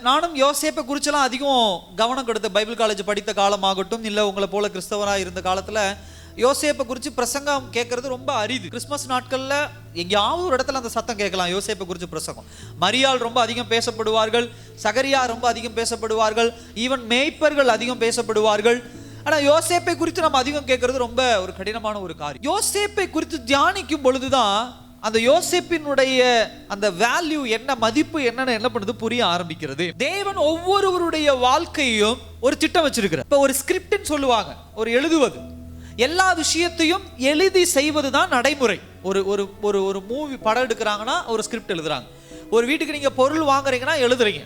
நானும் யோசேப்பை குறிச்செல்லாம் அதிகம் கவனம் கொடுத்த பைபிள் காலேஜ் படித்த காலமாகட்டும், இல்லை உங்களை போல கிறிஸ்தவராக இருந்த காலத்தில் யோசேப்பை குறித்து பிரசங்கம் கேட்கறது ரொம்ப அரிது. கிறிஸ்மஸ் நாட்களில் எங்கேயாவது ஒரு இடத்துல அந்த சத்தம் கேட்கலாம், யோசேப்பை குறித்து பிரசங்கம். மரியாள் ரொம்ப அதிகம் பேசப்படுவார்கள், சகரியா ரொம்ப அதிகம் பேசப்படுவார்கள், ஈவன் மேய்ப்பர்கள் அதிகம் பேசப்படுவார்கள். ஆனால் யோசேப்பை குறித்து நம்ம அதிகம் கேட்கறது ரொம்ப ஒரு கடினமான ஒரு காரியம். யோசேப்பை குறித்து தியானிக்கும் பொழுதுதான் அந்த யோசேப்பினுடைய அந்த வேல்யூ என்ன, மதிப்பு என்னன்னு என்ன பண்ணுது புரிய ஆரம்பிக்கிறது. தேவன் ஒவ்வொருவருடைய வாழ்க்கையும் ஒரு திட்டம் வச்சிருக்கிறார். இப்போ ஒரு ஸ்கிரிப்ட்னு சொல்லுவாங்க, ஒரு எழுதுவது, எல்லா விஷயத்தையும் எழுதி செய்வது தான் நடைமுறை. ஒரு ஒரு ஒரு ஒரு மூவி படம் எடுக்கிறாங்கன்னா ஒரு ஸ்கிரிப்ட் எழுதுறாங்க. ஒரு வீட்டுக்கு நீங்கள் பொருள் வாங்குறீங்கன்னா எழுதுறீங்க,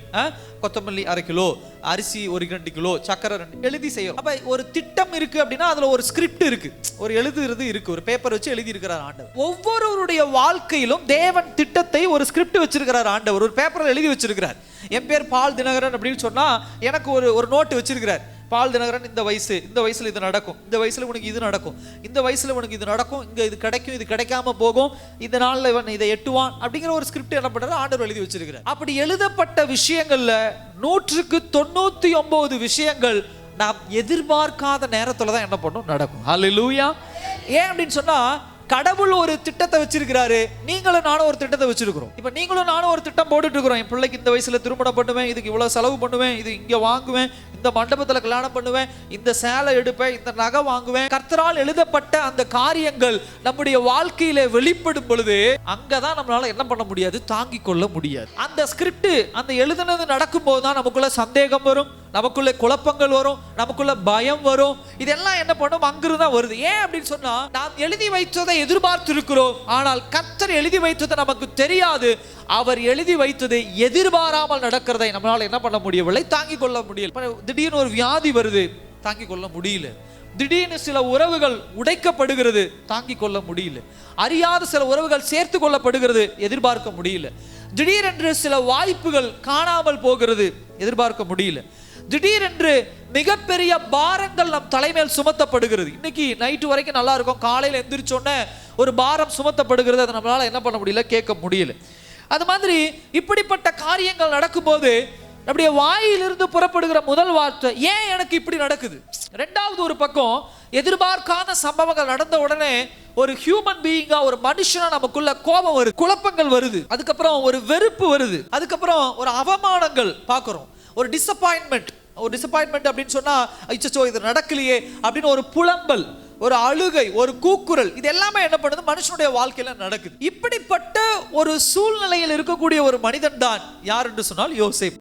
கொத்தமல்லி 1/2 கிலோ, அரிசி 1-2 கிலோ, சக்கரை 2 எழுதி செய்யும். அப்போ ஒரு திட்டம் இருக்கு அப்படின்னா அதுல ஒரு ஸ்கிரிப்ட் இருக்கு, ஒரு எழுதுறது இருக்கு, ஒரு பேப்பர் வச்சு எழுதி இருக்கிறார் ஆண்டவர். ஒவ்வொருவருடைய வாழ்க்கையிலும் தேவன் திட்டத்தை ஒரு ஸ்கிரிப்ட் வச்சிருக்கிறார் ஆண்டவர், ஒரு பேப்பரில் எழுதி வச்சிருக்கிறார். என் பேர் பால் தினகரன் அப்படின்னு சொன்னா எனக்கு ஒரு நோட்டு வச்சிருக்கிறார். பால் தினகரன் இந்த வயசுல இது நடக்கும், இந்த வயசுல உனக்கு இது நடக்கும், இந்த வயசுல உனக்கு இது நடக்கும், இங்க இது கிடைக்கும், இது கிடைக்காம போகும், இந்த நாள்ல இவன் இதை எட்டுவான் அப்படிங்கிற ஒரு ஸ்கிரிப்ட் என்ன பண்றாரு ஆண்டவர் எழுதி வச்சிருக்கிறார். அப்படி எழுதப்பட்ட விஷயங்கள்ல 100க்கு 99 விஷயங்கள் நாம் எதிர்பார்க்காத நேரத்துல தான் என்ன பண்ணும் நடக்கும். ஹல்லேலூயா. ஏன் அப்படின்னு சொன்னா கடவுள் ஒரு திட்டத்தை வச்சிருக்கிறாரு, நீங்களும் நானும் ஒரு திட்டத்தை வச்சிருக்கிறோம். இப்ப நீங்களும் நானும் ஒரு திட்டம் போட்டுட்டு இருக்கிறோம். என் பிள்ளைக்கு இந்த வயசுல திருமணம் பண்ணுவேன், இதுக்கு இவ்வளவு செலவு பண்ணுவேன், இது இங்க வாங்குவேன், இந்த மண்டபத்துல கல்யாணம் பண்ணுவேன், இந்த சேலை எடுப்பேன், இந்த நகை வாங்குவேன். கர்த்தரால் எழுதப்பட்ட அந்த காரியங்கள் நம்முடைய வாழ்க்கையில வெளிப்படும் பொழுது அங்கதான் நம்மளால என்ன பண்ண முடியாது, தாங்கிக் கொள்ள முடியாது. அந்த ஸ்கிரிப்ட், அந்த எழுதுனது நடக்கும் போதுதான் நமக்குள்ள சந்தேகம் வரும், நமக்குள்ள குழப்பங்கள் வரும், நமக்குள்ள பயம் வரும். இதெல்லாம் என்ன பண்ணும், அங்கிருந்தான் வருது. ஏன் அப்படின்னு சொன்னா நாம் எழுதி வைத்ததை எதிர்பார்த்து இருக்கிறோம், ஆனால் கர்த்தர் எழுதி வைத்தது நமக்கு தெரியாது. அவர் எழுதி வைத்தது எதிர்பாராமல் நடக்கிறதை நம்மளால என்ன பண்ண முடியவில்லை, தாங்கிக் கொள்ள முடியல. திடீர்னு ஒரு வியாதி வருது, தாங்கிக் கொள்ள முடியல. திடீர்னு சில உறவுகள் உடைக்கப்படுகிறது, தாங்கிக் கொள்ள முடியல. அறியாத சில உறவுகள் சேர்த்து கொள்ளப்படுகிறது, எதிர்பார்க்க முடியல. திடீரென்று சில வாய்ப்புகள் காணாமல் போகிறது, எதிர்பார்க்க முடியல. திடீரென்று மிகப்பெரிய பாரங்கள் நம் தலைமையில் சுமத்தப்படுகிறது. இன்னைக்கு நைட்டு வரைக்கும் நல்லா இருக்கும், காலையில் எந்திரிச்சோன்னே ஒரு பாரம் சுமத்தப்படுகிறது, அதை நம்மளால என்ன பண்ண முடியல, கேட்க முடியல. அது மாதிரி இப்படிப்பட்ட காரியங்கள் நடக்கும்போது நம்முடைய வாயிலிருந்து புறப்படுகிற முதல் வார்த்தை, ஏன் எனக்கு இப்படி நடக்குது. ரெண்டாவது ஒரு பக்கம் எதிர்பார்க்காத சம்பவங்கள் நடந்த உடனே ஒரு ஹியூமன் பீயிங்கா, ஒரு மனுஷனா நமக்குள்ள கோபம் வருது, குழப்பங்கள் வருது, அதுக்கப்புறம் ஒரு வெறுப்பு வருது, அதுக்கப்புறம் ஒரு அவமானங்கள் பார்க்கிறோம், ஒரு டிசப்பாயின்மெண்ட் அப்படின்னு சொன்னா ஐயோ இது நடக்கலையே அப்படின்னு ஒரு புலம்பல், ஒரு அழுகை, ஒரு கூக்குரல், இது எல்லாமே என்ன பண்ணுது, மனுஷனுடைய வாழ்க்கையில நடக்குது. இப்படிப்பட்ட ஒரு சூழ்நிலையில் இருக்கக்கூடிய ஒரு மனிதன் தான் யார் என்று சொன்னால் யோசேப்பு.